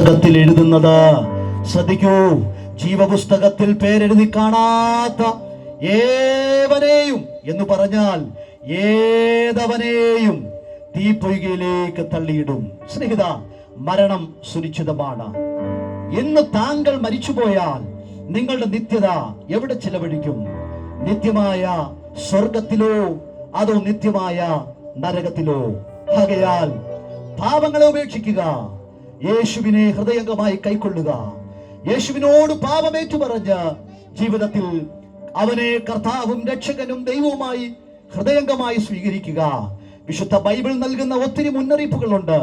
ജീവപുസ്തകത്തിൽ എഴുതുന്നത്. ശ്രദ്ധിക്കൂ, ജീവപുസ്തകത്തിൽ പേരെഴുതി കാണാത്ത ഏവനെയും എന്ന് പറഞ്ഞാൽ ഏതവനെയും തീപ്പൊയ്കയിലേക്ക് തള്ളിയിടും. സ്നേഹിത, മരണം സുനിശ്ചിതമാണ്. ഇന്ന് താങ്കൾ മരിച്ചുപോയാൽ നിങ്ങളുടെ നിത്യത എവിടെ ചെലവഴിക്കും? നിത്യമായ സ്വർഗത്തിലോ അതോ നിത്യമായ നരകത്തിലോ? ആകയാൽ പാപങ്ങളെ ഉപേക്ഷിക്കുക, യേശുവിനെ ഹൃദയംഗമായി കൈക്കൊള്ളുക, യേശുവിനോട് പാപമേറ്റു പറഞ്ഞ് ജീവിതത്തിൽ അവനെ കർത്താവും രക്ഷകനും ദൈവവുമായി ഹൃദയംഗമായി സ്വീകരിക്കുക. വിശുദ്ധ ബൈബിൾ നൽകുന്ന ഒത്തിരി മുന്നറിയിപ്പുകളുണ്ട്.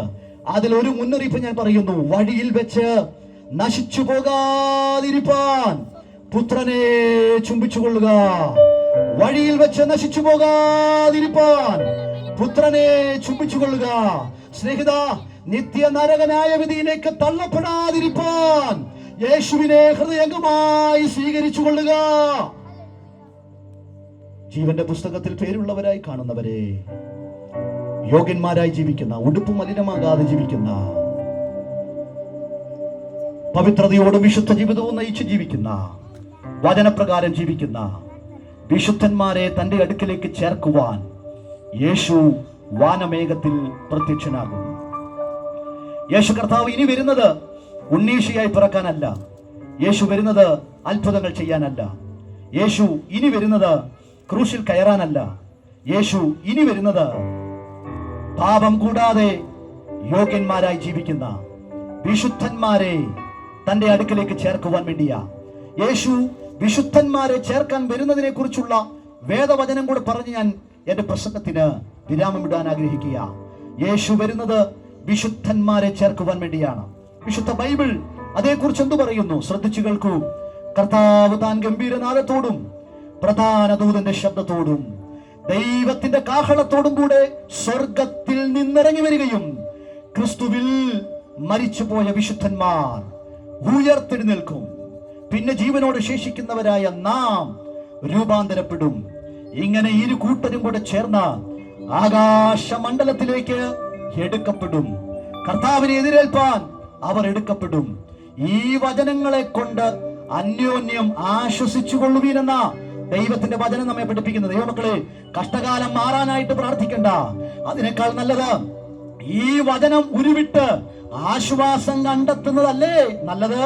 അതിൽ ഒരു മുന്നറിയിപ്പ് ഞാൻ പറയുന്നു. വഴിയിൽ വെച്ച് നശിച്ചു പോകാതിരിപ്പാൻ പുത്രനെ ചുംബിച്ചുകൊള്ളുക. വഴിയിൽ വെച്ച് നശിച്ചു പോകാതിരിപ്പാൻ പുത്രനെ ചുംബിച്ചുകൊള്ളുക. സ്നേഹിത, നിത്യ നരകനായ വിധിയിലേക്ക് തള്ളപ്പെടാതിരിപ്പാൻ യേശുവിനെ ഹൃദയംഗമായി സ്വീകരിച്ചു കൊള്ളുക. ജീവന്റെ പുസ്തകത്തിൽ പേരുള്ളവരായി കാണുന്നവരെ, യോഗ്യന്മാരായി ജീവിക്കുന്ന, ഉടുപ്പ് മലിനമാകാതെ ജീവിക്കുന്ന, പവിത്രതയോടും വിശുദ്ധ ജീവിതവും നയിച്ച് ജീവിക്കുന്ന, വചനപ്രകാരം ജീവിക്കുന്ന വിശുദ്ധന്മാരെ തന്റെ അടുക്കിലേക്ക് ചേർക്കുവാൻ യേശു വാനമേഘത്തിൽ പ്രത്യക്ഷനാകും. യേശു കർത്താവ് ഇനി വരുന്നത് ഉണ്ണീഷിയായി പിറക്കാനല്ല. യേശു വരുന്നത് അത്ഭുതങ്ങൾ ചെയ്യാനല്ല. യേശു ഇനി വരുന്നത് ക്രൂശിൽ കയറാനല്ല. യേശു ഇനി വരുന്നത് പാപം കൂടാതെ യോഗ്യന്മാരായി ജീവിക്കുന്ന വിശുദ്ധന്മാരെ തന്റെ അടുക്കലേക്ക് ചേർക്കുവാൻ വേണ്ടിയാ. യേശു വിശുദ്ധന്മാരെ ചേർക്കാൻ വരുന്നതിനെ കുറിച്ചുള്ള വേദവചനം കൂടെ പറഞ്ഞ് ഞാൻ എന്റെ പ്രസംഗത്തിന് വിരാമമിടാൻ ആഗ്രഹിക്കുക. യേശു വരുന്നത് വിശുദ്ധന്മാരെ ചേർക്കുവാൻ വേണ്ടിയാണ്. വിശുദ്ധ ബൈബിൾ അതേക്കുറിച്ച് എന്തു പറയുന്നു? ശ്രദ്ധിച്ചു കേൾക്കൂ. കർത്താവ് താൻ ഗംഭീരനാദത്തോടും പ്രധാന ദൂതന്റെ ശബ്ദത്തോടും ദൈവത്തിന്റെ കാഹളത്തോടും കൂടെ സ്വർഗത്തിൽ നിന്നിറങ്ങി വരികയും ക്രിസ്തുവിൽ മരിച്ചുപോയ വിശുദ്ധന്മാർ ഉയർത്തെഴുന്നേൽക്കും. പിന്നെ ജീവനോട് ശേഷിക്കുന്നവരായ നാം രൂപാന്തരപ്പെടും. ഇങ്ങനെ ഇരു കൂട്ടരും കൂടെ ചേർന്ന് ആകാശമണ്ഡലത്തിലേക്ക് എടുക്കപ്പെടും. കർത്താവിനെ എതിരേൽപ്പാൻ അവർ എടുക്കപ്പെടും. ഈ വചനങ്ങളെ കൊണ്ട് അന്യോന്യം ആശ്വസിച്ചു കൊള്ളുവീനെന്ന ദൈവത്തിന്റെ വചനം നമ്മെ പഠിപ്പിക്കുന്നത്. ദൈവമക്കളെ, കഷ്ടകാലം മാറാനായിട്ട് പ്രാർത്ഥിക്കണ്ട. അതിനേക്കാൾ നല്ലത് ഈ വചനം ഉരുവിട്ട് ആശ്വാസം കണ്ടെത്തുന്നതല്ലേ നല്ലത്?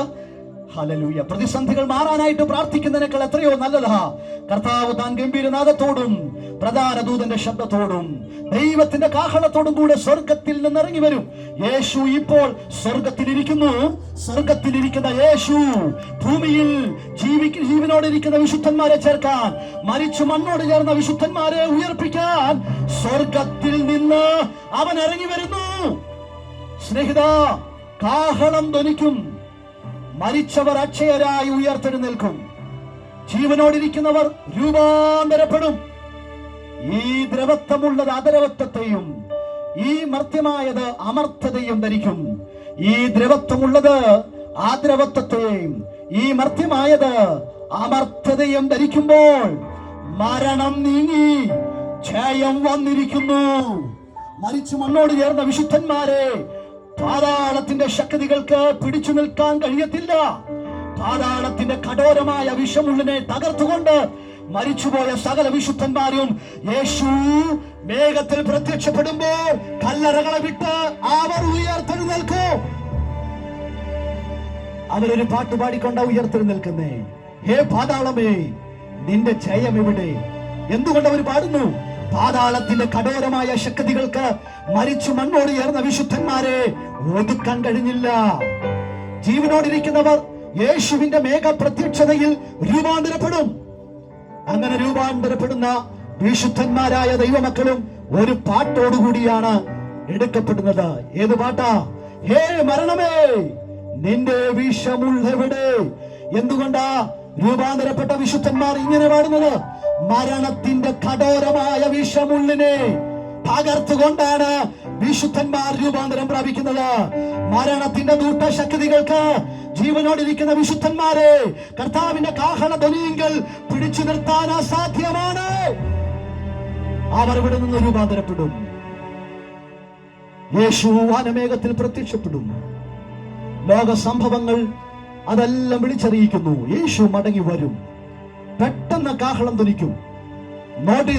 ഹല്ലേലൂയ. പ്രതിസന്ധികൾ മാറാനായിട്ട് പ്രാർത്ഥിക്കുന്നതിനേക്കാൾ എത്രയോ നല്ലതാ കർത്താവ് താൻ ഗംഭീരനാദത്തോടും പ്രധാന ദൂതന്റെ ശബ്ദത്തോടും ദൈവത്തിന്റെ കാഹളത്തോടും കൂടെ സ്വർഗത്തിൽ നിന്ന് ഇറങ്ങി വരും. യേശു ഇപ്പോൾ സ്വർഗത്തിലിരിക്കുന്നു. സ്വർഗത്തിലിരിക്കുന്ന യേശു ഭൂമിയിൽ ജീവനോടിരിക്കുന്ന വിശുദ്ധന്മാരെ ചേർക്കാൻ, മരിച്ചു മണ്ണോട് ചേർന്ന വിശുദ്ധന്മാരെ ഉയർപ്പിക്കാൻ സ്വർഗത്തിൽ നിന്ന് അവൻ ഇറങ്ങി വരുന്നു. സ്നേഹിത, കാഹളം ധ്വനിക്കും. മരിച്ചവർ അക്ഷയരായി ഉയർത്തെഴുന്നേൽക്കും. ജീവനോടിരിക്കുന്നവർ രൂപാന്തരപ്പെടും. ഈ ദ്രവത്വമുള്ളത് അദ്രവത്വത്തെയും ഈ മർത്യമായത് അമർത്യതയും ധരിക്കും. ഈ ദ്രവത്വമുള്ളത് ആദ്രവത്വത്തെയും ഈ മർത്യമായത് അമർത്യതയും ധരിക്കുമ്പോൾ മരണം നീങ്ങി ജയം വന്നിരിക്കുന്നു. മരിച്ചു മണ്ണോട് ചേർന്ന വിശുദ്ധന്മാരെ പാതാളത്തിന്റെ ശക്തികൾക്ക് പിടിച്ചു നിൽക്കാൻ കഴിയത്തില്ല. പാതാളത്തിന്റെ കഠോരമായ വിഷമുള്ളിനെ തകർത്തുകൊണ്ട് മരിച്ചുപോയ സകല വിശുദ്ധന്മാരും യേശു മേഘത്തിൽ പ്രത്യക്ഷപ്പെടുമ്പോൾ കല്ലറകളെ വിട്ട് അവർ ഉയർത്തെഴുന്നേൽക്കും. അവരൊരു പാട്ട് പാടിക്കൊണ്ട ഉയർത്തെഴുന്നേൽക്കുന്നേ. ഹേ പാതാളമേ, നിന്റെ ജയം എവിടെ? എന്തുകൊണ്ട് അവർ പാടുന്നു? പാതാളത്തിന്റെ കഠോരമായ ശക്തികൾക്ക് മരിച്ചു മണ്ണോട് ചേർന്ന വിശുദ്ധന്മാരെ ഒതുക്കാൻ കഴിഞ്ഞില്ല. ജീവനോടിരിക്കുന്നവർ യേശുവിന്റെ മേഘ പ്രത്യക്ഷതയിൽ രൂപാന്തരപ്പെടും. അങ്ങനെ രൂപാന്തരപ്പെടുന്ന വിശുദ്ധന്മാരായ ദൈവമക്കളും ഒരു പാട്ടോടുകൂടിയാണ് എടുക്കപ്പെടുന്നത്. ഏത് പാട്ടാ? ഹേ മരണമേ, നിന്റെ വിഷമുള്ളെവിടെ? എന്തുകൊണ്ടാ രൂപാന്തരപ്പെട്ട വിശുദ്ധന്മാർ ഇങ്ങനെ പാടുന്നത്? മരണത്തിന്റെ കഠോരമായ വിഷമുള്ളിനെ തകർത്തുകൊണ്ടാണ് വിശുദ്ധന്മാർ രൂപാന്തരം പ്രാപിക്കുന്നത്. മരണത്തിന്റെ ദൂഷ്ടശക്തികൾക്ക് ജീവനോടിരിക്കുന്ന വിശുദ്ധന്മാരെ കർത്താവിന്റെ കാഹള ധ്വനിയെങ്കിൽ പിടിച്ചു നിർത്താൻ അസാധ്യമാണ്. അവർ ഇവിടെ നിന്ന് രൂപാന്തരപ്പെടും. യേശു വാനമേഘത്തിൽ പ്രത്യക്ഷപ്പെടും. ലോക സംഭവങ്ങൾ അതെല്ലാം വിളിച്ചറിയിക്കുന്നു. യേശു മടങ്ങി വരും. പെട്ടെന്ന് കാഹളം ധ്വനിക്കും.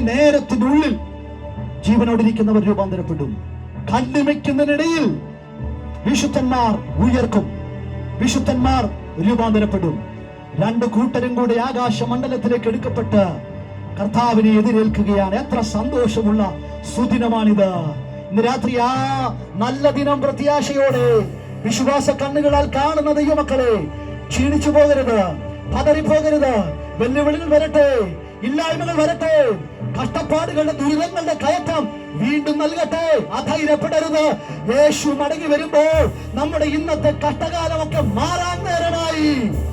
നേരത്തിനുള്ളിൽ ജീവനോടിരിക്കുന്നവർ രൂപാന്തരപ്പെടും. കണ്ണിമയ്ക്കുന്നതിനിടയിൽ വിശുദ്ധന്മാർ ഉയർക്കും. വിശുദ്ധന്മാർ രൂപാന്തരപ്പെടും. രണ്ടു കൂട്ടരും കൂടി ആകാശമണ്ഡലത്തിലേക്ക് എടുക്കപ്പെട്ട് കർത്താവിനെ എതിരേൽക്കുകയാണ്. എത്ര സന്തോഷമുള്ള സുദിനമാണിത്. ഇന്ന് രാത്രി ആ നല്ല ദിനം പ്രത്യാശയോടെ വിശ്വാസ കണ്ണുകളാൽ കാണുന്ന ദൈവമക്കളെ, ക്ഷീണിച്ചു പോകരുത്, പതറിപ്പോകരുത്. വെല്ലുവിളികൾ വരട്ടെ, ഇല്ലായ്മകൾ വരട്ടെ, കഷ്ടപ്പാടുകളുടെ ദുരിതങ്ങളുടെ കയറ്റം വീണ്ടും നൽകട്ടെ. അധൈര്യപ്പെടരുത്. യേശു മടങ്ങി വരുമ്പോൾ നമ്മുടെ ഇന്നത്തെ കഷ്ടകാലമൊക്കെ മാറാൻ നേരമായി.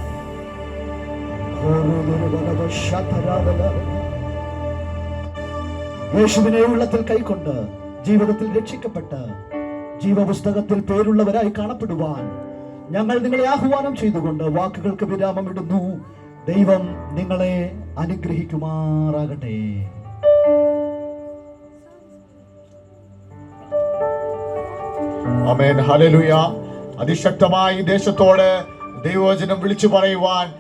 യേശുവിനെ ഉള്ളത്തിൽ കൈക്കൊണ്ട് ജീവിതത്തിൽ രക്ഷിക്കപ്പെട്ട് ജീവപുസ്തകത്തിൽ പേരുള്ളവരായി കാണപ്പെടുവാൻ ഞങ്ങൾ നിങ്ങളെ ആഹ്വാനം ചെയ്തുകൊണ്ട് വാക്കുകൾക്ക് വിരാമം ഇടുന്നു. ദൈവം നിങ്ങളെ അനുഗ്രഹിക്കുമാറാകട്ടെ. ആമേൻ. ഹല്ലേലൂയ. അതിശക്തമായി ദേശത്തോട് ദൈവവചനം വിളിച്ചു പറയുവാൻ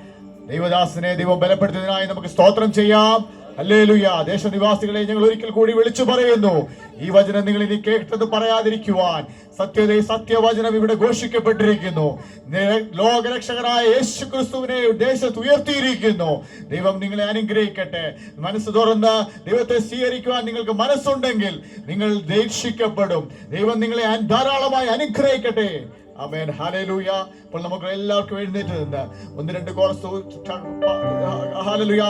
ദൈവദാസനെ ദൈവം ബലപ്പെടുത്തുന്നതിനായി നമുക്ക് സ്തോത്രം ചെയ്യാം. ഹല്ലേലൂയ. ദേശനിവാസികളെ ഞങ്ങൾ ഒരിക്കൽ കൂടി വിളിച്ചു പറയുന്നു, ഈ വചനം നിങ്ങൾ ഇനി കേട്ടത് പറയാതിരിക്കുവാൻ. സത്യവചനം ഇവിടെ ഘോഷിക്കപ്പെട്ടിരിക്കുന്നു. ലോകരക്ഷകനായ യേശു ക്രിസ്തുവിനെ ദേശത്ത് ഉയർത്തിയിരിക്കുന്നു. ദൈവം നിങ്ങളെ അനുഗ്രഹിക്കട്ടെ. മനസ്സ് തുറന്ന് ദൈവത്തെ സ്വീകരിക്കുവാൻ നിങ്ങൾക്ക് മനസ്സുണ്ടെങ്കിൽ നിങ്ങൾ രക്ഷിക്കപ്പെടും. ദൈവം നിങ്ങളെ ധാരാളമായി അനുഗ്രഹിക്കട്ടെ. ആമേൻ. ഹല്ലേലൂയ. അപ്പോൾ നമുക്ക് എല്ലാവർക്കും എഴുന്നേറ്റ് നിന്ന് ഒന്ന് രണ്ട് കോറസ് ഹല്ലേലൂയ